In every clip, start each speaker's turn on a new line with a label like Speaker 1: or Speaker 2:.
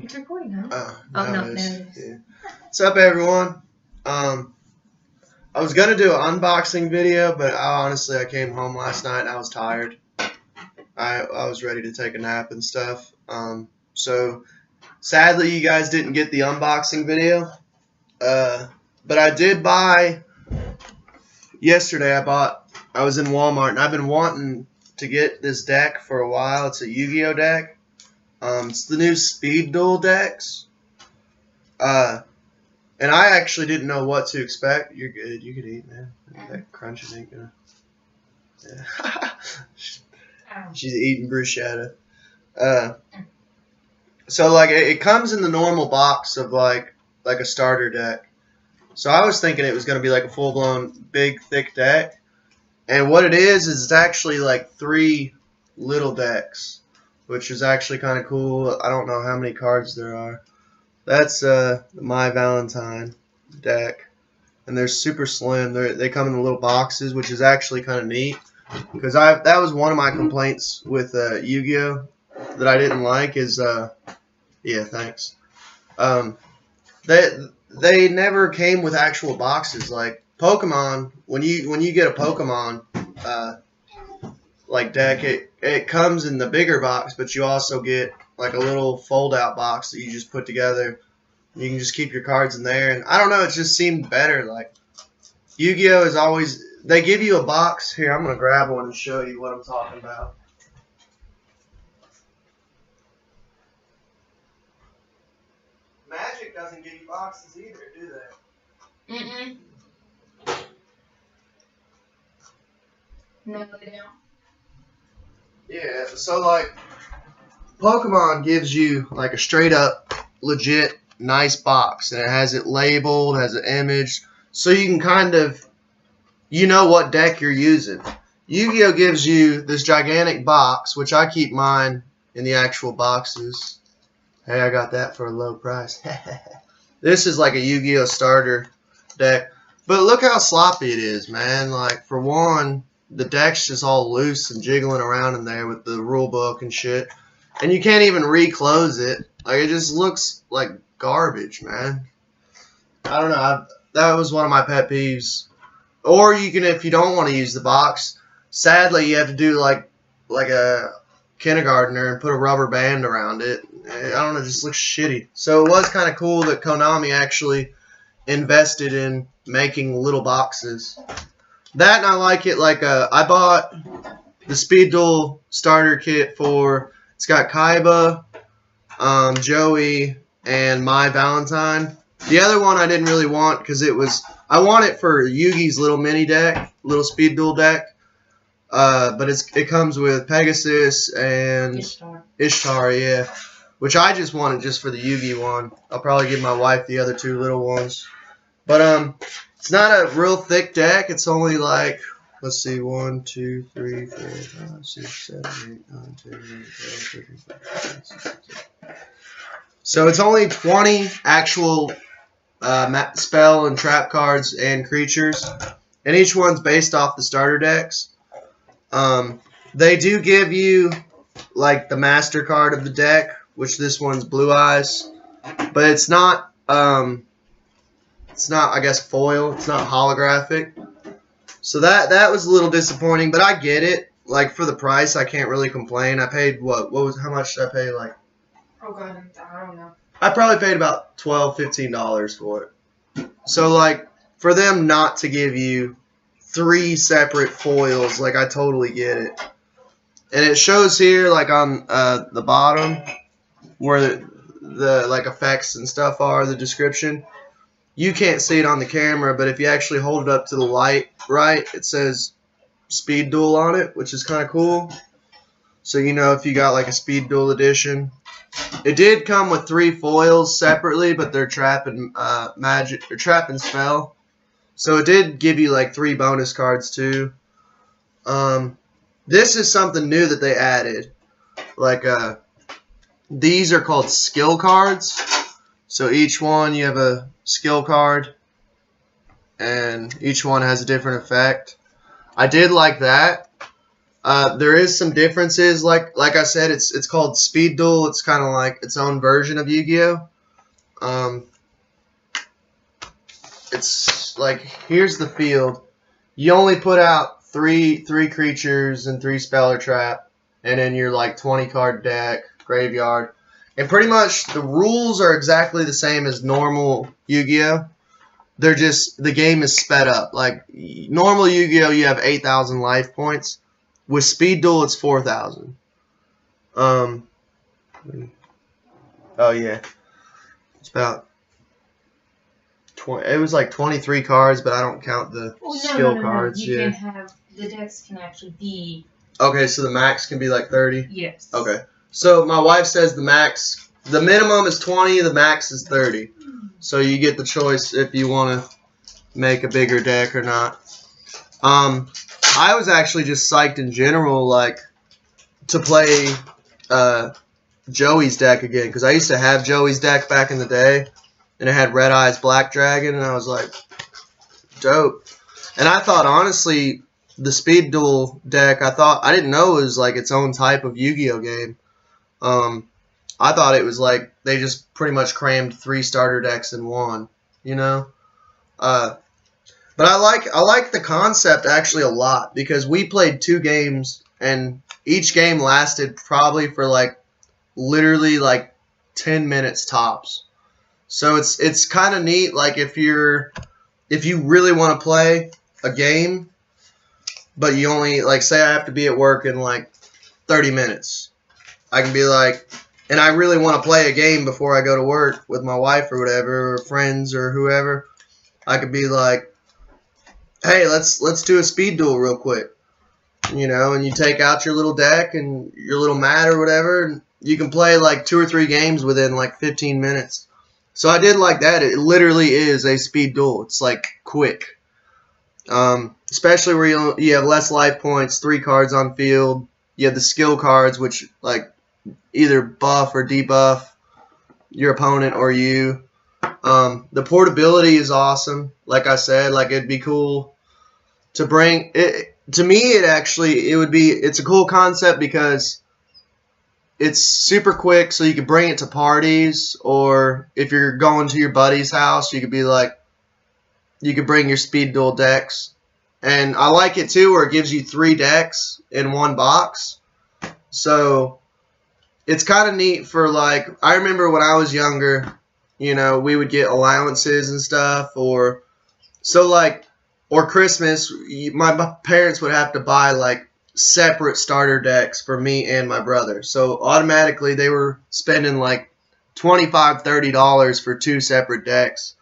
Speaker 1: It's recording, huh?
Speaker 2: Oh,
Speaker 1: no,
Speaker 2: it is.
Speaker 1: there it is.
Speaker 2: Yeah. What's up, everyone? I was gonna do an unboxing video, but honestly, I came home last night and I was tired. I was ready to take a nap and stuff. So sadly, you guys didn't get the unboxing video. But I did buy yesterday. I was in Walmart and I've been wanting to get this deck for a while. It's a Yu-Gi-Oh deck. It's the new Speed Duel decks. And I actually didn't know what to expect. You're good. You could eat, man. That crunching ain't gonna. Yeah. She's eating bruschetta. So like it comes in the normal box of like a starter deck. So I was thinking it was gonna be like a full blown big thick deck, and what it is it's actually like 3 little decks, which is actually kind of cool. I don't know how many cards there are. That's My Valentine deck, and they're super slim. They come in the little boxes, which is actually kind of neat because that was one of my complaints with Yu-Gi-Oh that I didn't like is yeah, thanks. They never came with actual boxes like Pokemon. When you get a Pokemon like deck, it comes in the bigger box, but you also get like a little fold-out box that you just put together. You can just keep your cards in there, and I don't know, it just seemed better. Like Yu-Gi-Oh is always they give you a box. Here, I'm gonna grab one and show you what I'm talking about. Magic doesn't give you boxes either, do they?
Speaker 1: Mm-mm. No, they don't.
Speaker 2: Yeah, so like Pokemon gives you like a straight up legit nice box, and it has it labeled, has an image, so you can kind of what deck you're using. Yu-Gi-Oh gives you this gigantic box, which I keep mine in the actual boxes. Hey, I got that for a low price. This is like a Yu-Gi-Oh starter deck, but look how sloppy it is, man. Like for one, the deck's just all loose and jiggling around in there with the rule book and shit. And you can't even reclose it. Like, it just looks like garbage, man. I don't know. That was one of my pet peeves. Or you can, if you don't want to use the box, sadly, you have to do like a kindergartner and put a rubber band around it. I don't know. It just looks shitty. So it was kind of cool that Konami actually invested in making little boxes. That, and I like it. Like, I bought the Speed Duel starter kit for... It's got Kaiba, Joey, and My Valentine. The other one I didn't really want because I want it for Yugi's little mini deck, little Speed Duel deck. But it comes with Pegasus and Ishtar, yeah. Which I just wanted just for the Yugi one. I'll probably give my wife the other 2 little ones. But it's not a real thick deck. It's only like, let's see, 1, 2, 3, 4, 5, 6, 7, 8, 9, 10, 11, 12, 13, 14, 15, 16, 17. So it's only 20 actual spell and trap cards and creatures, and each one's based off the starter decks. They do give you like the master card of the deck, which this one's Blue Eyes, but it's not I guess foil. It's not holographic. So that was a little disappointing, but I get it. Like for the price, I can't really complain. I paid how much did I pay? Like,
Speaker 1: oh god, I don't know.
Speaker 2: I probably paid about $12, $15 for it. So like for them not to give you 3 separate foils, like I totally get it. And it shows here like on the bottom where the like effects and stuff are, the description. You can't see it on the camera, but if you actually hold it up to the light, right, it says Speed Duel on it, which is kind of cool. So if you got like a Speed Duel edition. It did come with 3 foils separately, but they're trap and magic or trap and spell. So it did give you like 3 bonus cards too. This is something new that they added. Like these are called skill cards. So each one you have a skill card, and each one has a different effect. I did like that. There is some differences. Like I said, it's called Speed Duel. It's kind of like its own version of Yu-Gi-Oh. It's like, here's the field. You only put out three creatures and 3 spell or trap, and then your like 20 card deck, graveyard, and pretty much the rules are exactly the same as normal Yu-Gi-Oh. They're just, the game is sped up. Like normal Yu-Gi-Oh, you have 8,000 life points. With Speed Duel, it's 4,000. Oh yeah, it's about 20. It was like 23 cards, but I don't count the skill cards.
Speaker 1: You can have, the decks can actually be.
Speaker 2: Okay, so the max can be like 30.
Speaker 1: Yes.
Speaker 2: Okay, so my wife says the minimum is 20, the max is 30. So you get the choice if you want to make a bigger deck or not. I was actually just psyched in general, like, to play Joey's deck again, because I used to have Joey's deck back in the day, and it had Red Eyes Black Dragon, and I was like, dope. And I thought, honestly, the Speed Duel deck, I didn't know it was like its own type of Yu-Gi-Oh game. I thought it was like they just pretty much crammed 3 starter decks in one, you know. But I like the concept actually a lot, because we played 2 games and each game lasted probably for like literally like 10 minutes tops. So it's kind of neat. Like if you really want to play a game, but you only, like, say I have to be at work in like 30 minutes, I can be like, and I really want to play a game before I go to work with my wife or whatever, or friends or whoever, I could be like, hey, let's do a Speed Duel real quick, you know, and you take out your little deck and your little mat or whatever, and you can play like 2 or 3 games within like 15 minutes. So I did like that. It literally is a Speed Duel. It's like quick, especially where you have less life points, 3 cards on field. You have the skill cards, which like either buff or debuff your opponent or you. The portability is awesome. Like I said, like it'd be cool to bring it. To me, it's a cool concept because it's super quick, so you can bring it to parties, or if you're going to your buddy's house, you could be like, you could bring your Speed Duel decks. And I like it too, where it gives you 3 decks in one box. So it's kind of neat for, like, I remember when I was younger, you know, we would get allowances and stuff, or Christmas, my parents would have to buy like separate starter decks for me and my brother. So automatically they were spending like $25, $30 for 2 separate decks,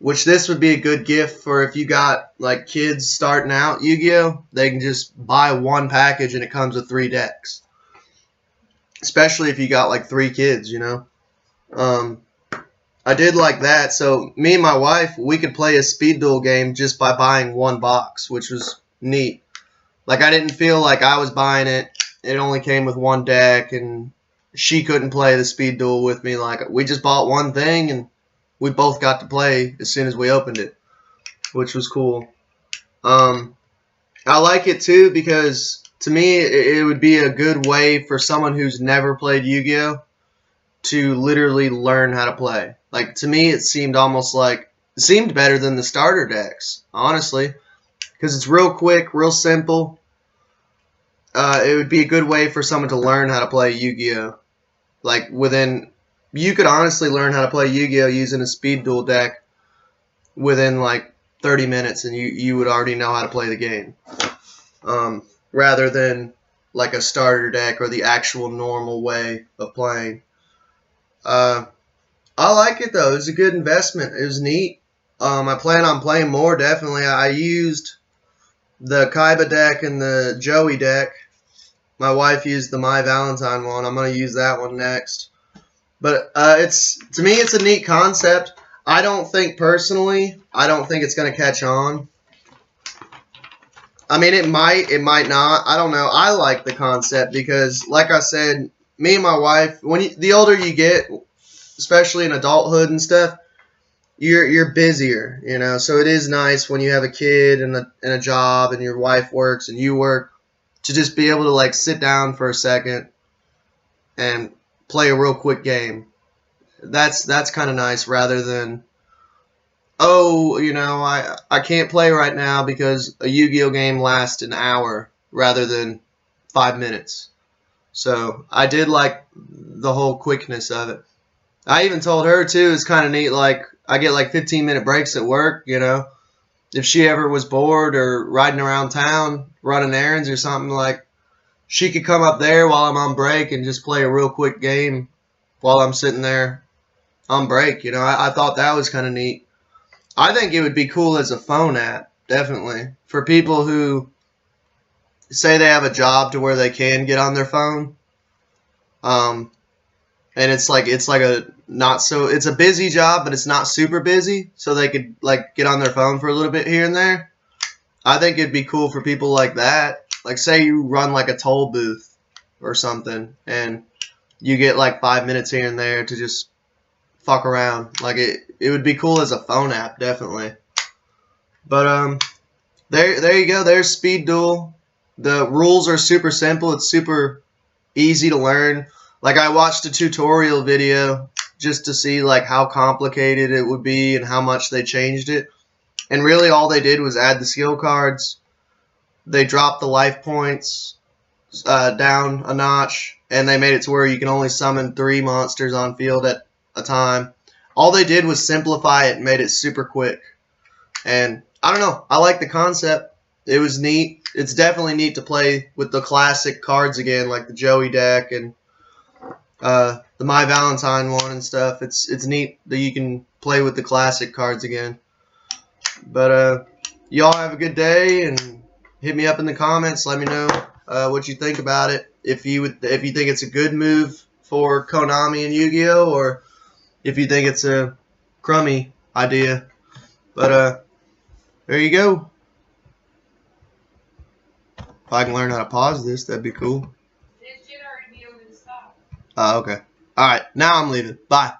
Speaker 2: which this would be a good gift for if you got like kids starting out Yu-Gi-Oh! They can just buy one package and it comes with 3 decks. Especially if you got like 3 kids, you know. I did like that. So me and my wife, we could play a Speed Duel game just by buying 1 box, which was neat. Like, I didn't feel like I was buying it. It only came with 1 deck, and she couldn't play the Speed Duel with me. Like, we just bought one thing, and we both got to play as soon as we opened it, which was cool. I like it too because, to me, it would be a good way for someone who's never played Yu-Gi-Oh! To literally learn how to play. Like, to me, it seemed better than the starter decks, honestly, because it's real quick, real simple. It would be a good way for someone to learn how to play Yu-Gi-Oh! Like, you could honestly learn how to play Yu-Gi-Oh! Using a Speed Duel deck within like 30 minutes, and you would already know how to play the game. Rather than like a starter deck or the actual normal way of playing. I like it though. It was a good investment. It was neat. I plan on playing more, definitely. I used the Kaiba deck and the Joey deck. My wife used the My Valentine one. I'm going to use that one next. But to me, it's a neat concept. I don't think it's going to catch on. I mean, it might not. I don't know. I like the concept because, like I said, me and my wife, the older you get, especially in adulthood and stuff, you're busier, you know. So it is nice when you have a kid and a job and your wife works and you work. to just be able to like sit down for a second and play a real quick game. That's kind of nice, rather than, oh, you know, I can't play right now because a Yu-Gi-Oh game lasts an hour rather than 5 minutes. So I did like the whole quickness of it. I even told her too, it's kind of neat, like I get like 15-minute breaks at work, you know. If she ever was bored or riding around town running errands or something, like she could come up there while I'm on break and just play a real quick game while I'm sitting there on break. You know, I thought that was kind of neat. I think it would be cool as a phone app, definitely, for people who say they have a job to where they can get on their phone. And it's like a not so, it's a busy job, but it's not super busy, so they could like get on their phone for a little bit here and there. I think it'd be cool for people like that. Like say you run like a toll booth or something, and you get like 5 minutes here and there to just fuck around. Like it would be cool as a phone app, definitely. But there you go. There's Speed Duel. The rules are super simple. It's super easy to learn. Like I watched a tutorial video just to see like how complicated it would be and how much they changed it. And really all they did was add the skill cards. They dropped the life points down a notch, and they made it to where you can only summon 3 monsters on field at a time. All they did was simplify it and made it super quick. And I don't know, I like the concept. It was neat. It's definitely neat to play with the classic cards again, like the Joey deck and the My Valentine one and stuff. It's neat that you can play with the classic cards again. But y'all have a good day, and hit me up in the comments. Let me know what you think about it. If you think it's a good move for Konami and Yu-Gi-Oh, or if you think it's a crummy idea. But there you go. If I can learn how to pause this, that'd be cool.
Speaker 1: It should already be over the stop.
Speaker 2: Okay. Alright, now I'm leaving. Bye.